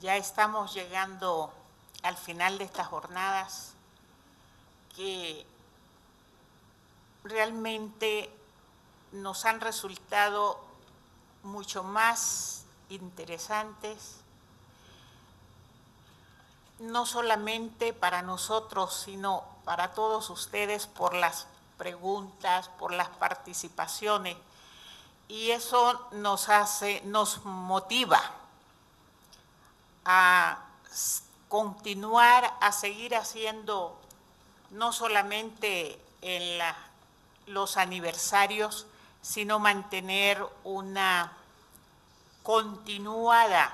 Ya estamos llegando al final de estas jornadas que realmente nos han resultado mucho más interesantes, no solamente para nosotros, sino para todos ustedes por las preguntas, por las participaciones, y eso nos motiva a continuar, a seguir haciendo no solamente en los aniversarios, sino mantener una continuada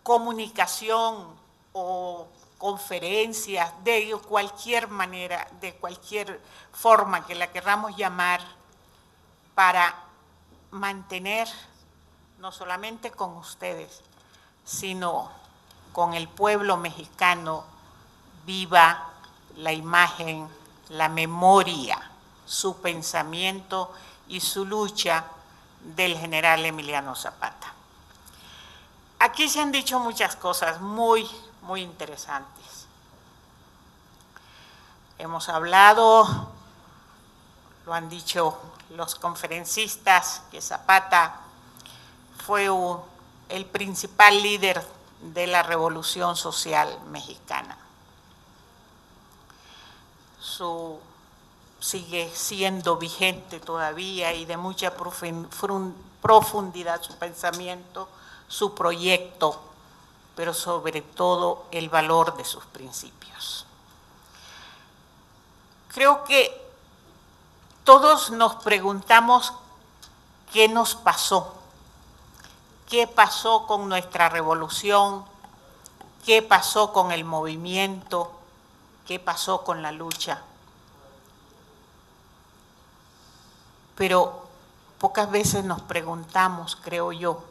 comunicación o conferencias de cualquier manera, de cualquier forma que la queramos llamar, para mantener no solamente con ustedes, sino con el pueblo mexicano viva la imagen, la memoria, su pensamiento y su lucha del general Emiliano Zapata. Aquí se han dicho muchas cosas muy interesantes. Hemos hablado, lo han dicho los conferencistas, que Zapata fue el principal líder de la Revolución Social Mexicana. Sigue siendo vigente todavía y de mucha profundidad su pensamiento, su proyecto, pero sobre todo el valor de sus principios. Creo que todos nos preguntamos qué nos pasó, qué pasó con nuestra revolución, qué pasó con el movimiento, qué pasó con la lucha. Pero pocas veces nos preguntamos, creo yo,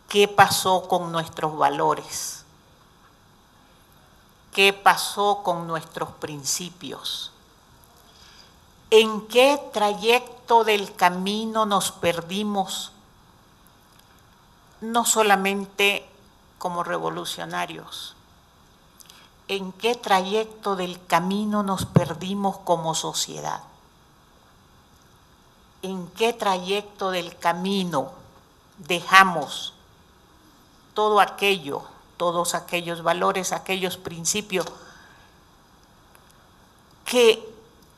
¿qué pasó con nuestros valores? ¿Qué pasó con nuestros principios? ¿En qué trayecto del camino nos perdimos? No solamente como revolucionarios. ¿En qué trayecto del camino nos perdimos como sociedad? ¿En qué trayecto del camino dejamos todo aquello, todos aquellos valores, aquellos principios que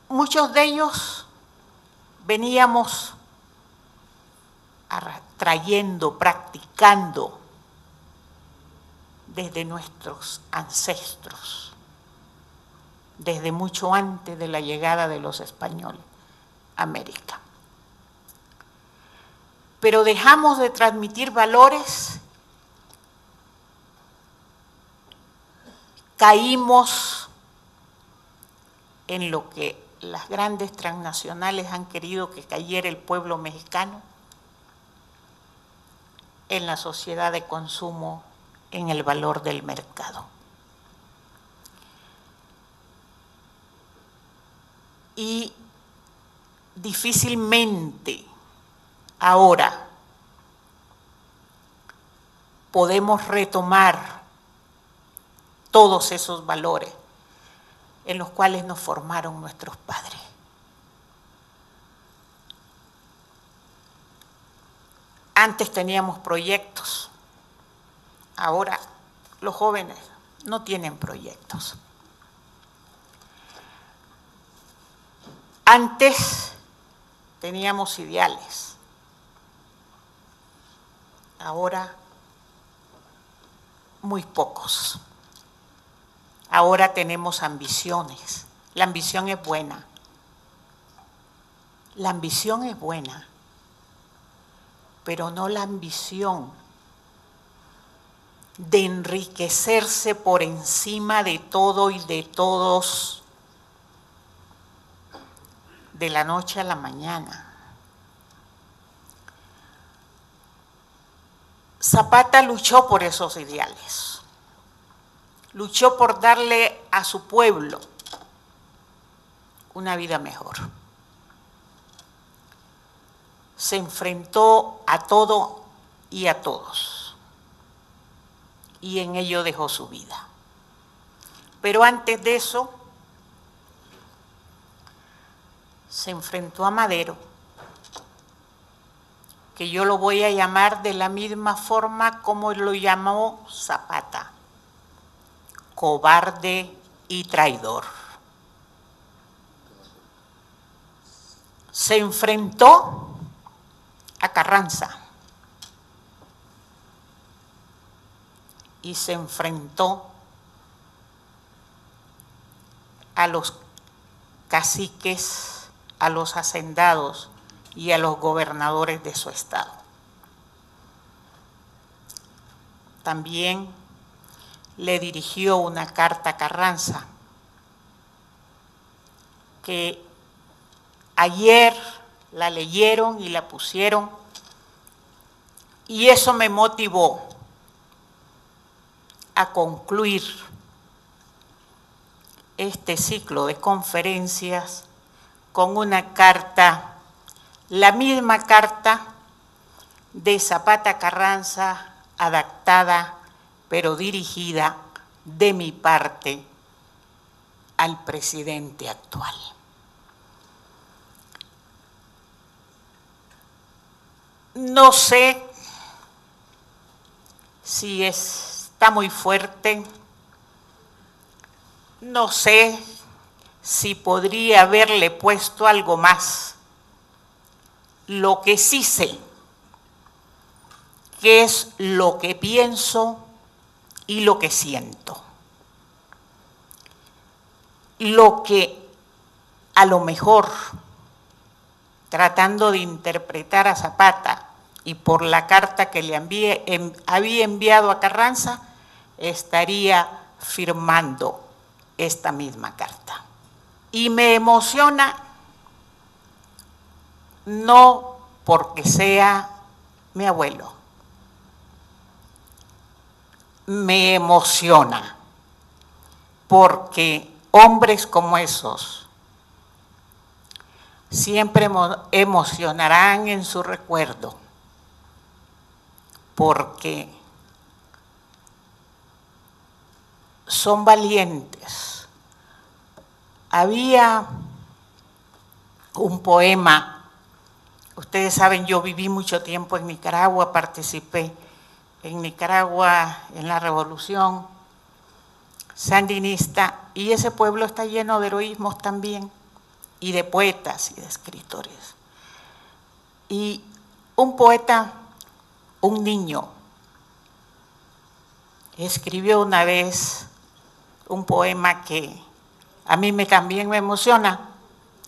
muchos de ellos veníamos trayendo, practicando desde nuestros ancestros, desde mucho antes de la llegada de los españoles a América? Pero dejamos de transmitir valores, caímos en lo que las grandes transnacionales han querido que cayera el pueblo mexicano, en la sociedad de consumo, en el valor del mercado. Y difícilmente ahora podemos retomar todos esos valores en los cuales nos formaron nuestros padres. Antes teníamos proyectos, ahora los jóvenes no tienen proyectos. Antes teníamos ideales, ahora muy pocos. Ahora tenemos ambiciones. La ambición es buena. La ambición es buena, pero no la ambición de enriquecerse por encima de todo y de todos de la noche a la mañana. Zapata luchó por esos ideales, luchó por darle a su pueblo una vida mejor. se enfrentó a todo y a todos, y en ello dejó su vida. Pero antes de eso, se enfrentó a Madero, que yo lo voy a llamar de la misma forma como lo llamó Zapata, cobarde y traidor. Se enfrentó a Carranza y se enfrentó a los caciques, a los hacendados y a los gobernadores de su estado. También le dirigió una carta a Carranza, que ayer la leyeron y la pusieron, y eso me motivó a concluir este ciclo de conferencias con una carta, la misma carta de Zapata Carranza, adaptada pero dirigida de mi parte al presidente actual. No sé si está muy fuerte, no sé si podría haberle puesto algo más. Lo que sí sé, que es lo que pienso y lo que siento. Lo que a lo mejor, tratando de interpretar a Zapata y por la carta que le había enviado a Carranza, estaría firmando esta misma carta. Y me emociona, no porque sea mi abuelo, me emociona porque hombres como esos siempre emocionarán en su recuerdo, porque son valientes. Había un poema, ustedes saben, yo viví mucho tiempo en Nicaragua, participé en Nicaragua en la revolución sandinista, y ese pueblo está lleno de heroísmos también, y de poetas y de escritores. Y un poeta, un niño, escribió una vez un poema que a mí también me emociona,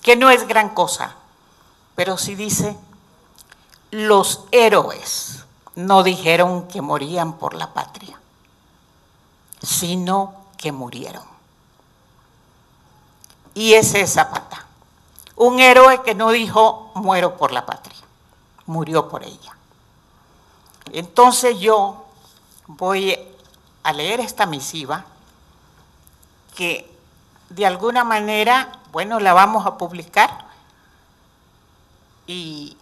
que no es gran cosa, pero sí dice: los héroes no dijeron que morían por la patria, sino que murieron. Y ese es Zapata, un héroe que no dijo muero por la patria, murió por ella. Entonces yo voy a leer esta misiva que de alguna manera, bueno, la vamos a publicar, y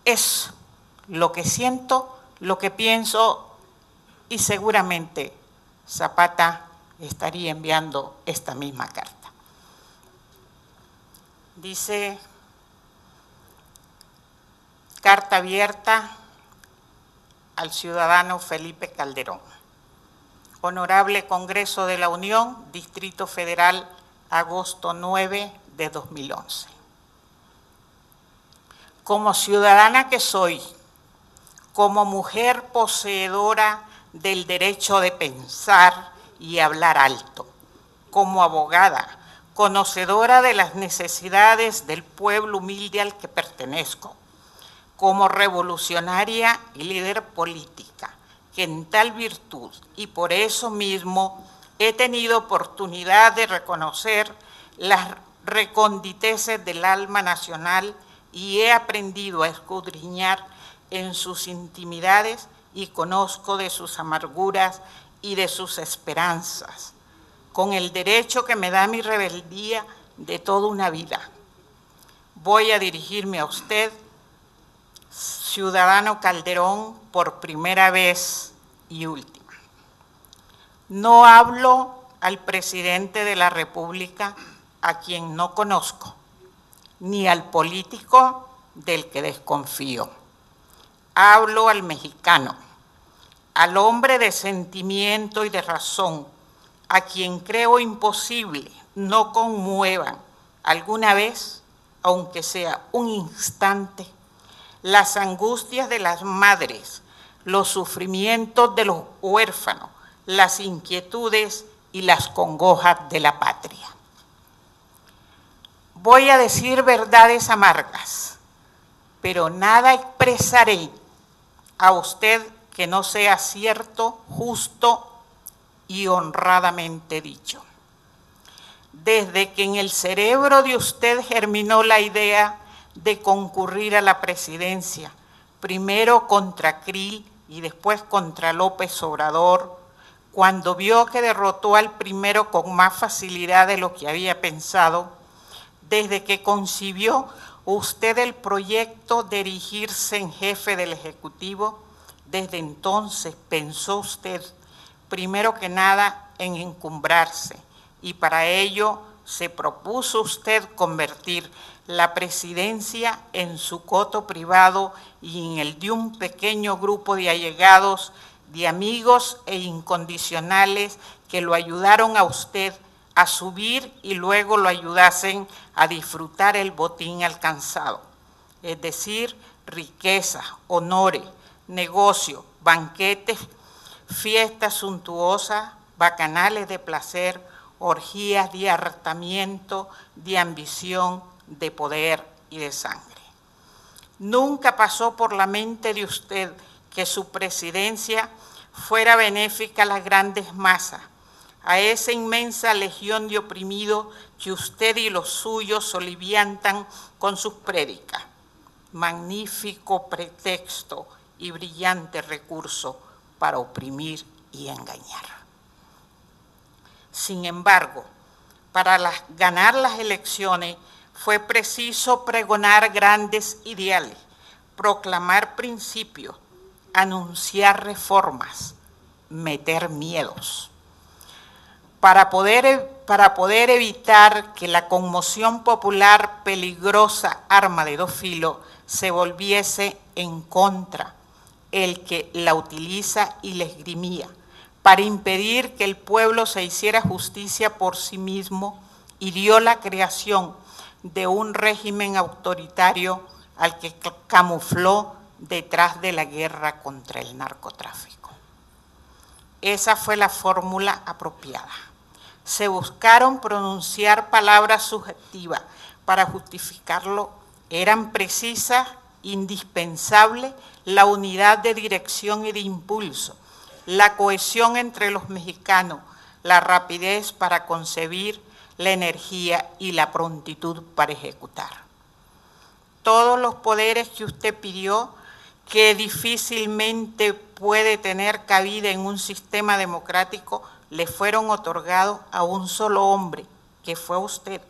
es lo que siento, lo que pienso, y seguramente Zapata estaría enviando esta misma carta. Dice: carta abierta al ciudadano Felipe Calderón. Honorable Congreso de la Unión, Distrito Federal, agosto 9 de 2011. Como ciudadana que soy, como mujer poseedora del derecho de pensar y hablar alto, como abogada, conocedora de las necesidades del pueblo humilde al que pertenezco, como revolucionaria y líder política, que en tal virtud y por eso mismo he tenido oportunidad de reconocer las reconditeces del alma nacional y he aprendido a escudriñar en sus intimidades y conozco de sus amarguras y de sus esperanzas, con el derecho que me da mi rebeldía de toda una vida. voy a dirigirme a usted, ciudadano Calderón, por primera vez y última. No hablo al presidente de la República, a quien no conozco, ni al político del que desconfío. Hablo al mexicano, al hombre de sentimiento y de razón, a quien creo imposible no conmuevan alguna vez, aunque sea un instante, las angustias de las madres, los sufrimientos de los huérfanos, las inquietudes y las congojas de la patria. Voy a decir verdades amargas, pero nada expresaré a usted que no sea cierto, justo y honradamente dicho. Desde que en el cerebro de usted germinó la idea de concurrir a la presidencia, primero contra Krill y después contra López Obrador, cuando vio que derrotó al primero con más facilidad de lo que había pensado, desde que concibió usted el proyecto de erigirse en jefe del Ejecutivo, desde entonces pensó usted, primero que nada, en encumbrarse, y para ello se propuso usted convertir la presidencia en su coto privado y en el de un pequeño grupo de allegados, de amigos e incondicionales que lo ayudaron a usted a subir y luego lo ayudasen a disfrutar el botín alcanzado, es decir, riqueza, honores, negocio, banquetes, fiestas suntuosas, bacanales de placer, orgías de hartamiento, de ambición, de poder y de sangre. Nunca pasó por la mente de usted que su presidencia fuera benéfica a las grandes masas, a esa inmensa legión de oprimidos que usted y los suyos soliviantan con sus prédicas. Magnífico pretexto y brillante recurso para oprimir y engañar. Sin embargo, para ganar las elecciones fue preciso pregonar grandes ideales, proclamar principios, anunciar reformas, meter miedos. Para poder evitar que la conmoción popular, peligrosa arma de dos filos, se volviese en contra el que la utiliza y la esgrimía, para impedir que el pueblo se hiciera justicia por sí mismo, hirió la creación de un régimen autoritario al que camufló detrás de la guerra contra el narcotráfico. Esa fue la fórmula apropiada. Se buscaron pronunciar palabras subjetivas para justificarlo. Eran precisas, indispensables, la unidad de dirección y de impulso, la cohesión entre los mexicanos, la rapidez para concebir, la energía y la prontitud para ejecutar. Todos los poderes que usted pidió, que difícilmente puede tener cabida en un sistema democrático, le fueron otorgados a un solo hombre, que fue usted,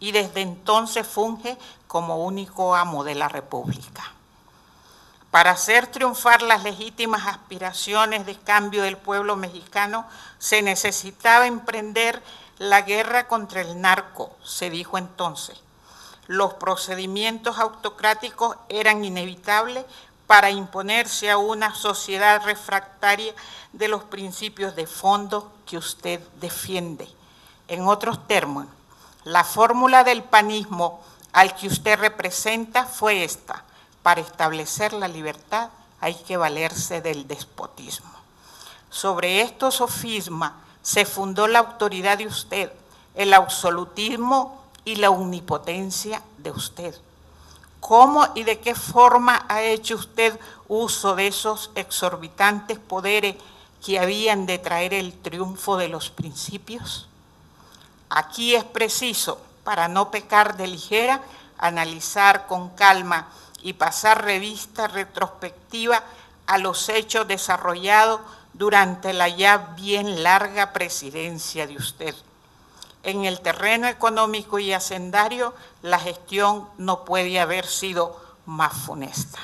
y desde entonces funge como único amo de la República. Para hacer triunfar las legítimas aspiraciones de cambio del pueblo mexicano, se necesitaba emprender la guerra contra el narco, se dijo entonces. Los procedimientos autocráticos eran inevitables para imponerse a una sociedad refractaria de los principios de fondo que usted defiende. En otros términos, la fórmula del panismo al que usted representa fue esta: para establecer la libertad hay que valerse del despotismo. Sobre estos sofismas se fundó la autoridad de usted, el absolutismo y la omnipotencia de usted. ¿Cómo y de qué forma ha hecho usted uso de esos exorbitantes poderes que habían de traer el triunfo de los principios? Aquí es preciso, para no pecar de ligera, analizar con calma y pasar revista retrospectiva a los hechos desarrollados durante la ya bien larga presidencia de usted. en el terreno económico y hacendario, la gestión no puede haber sido más funesta.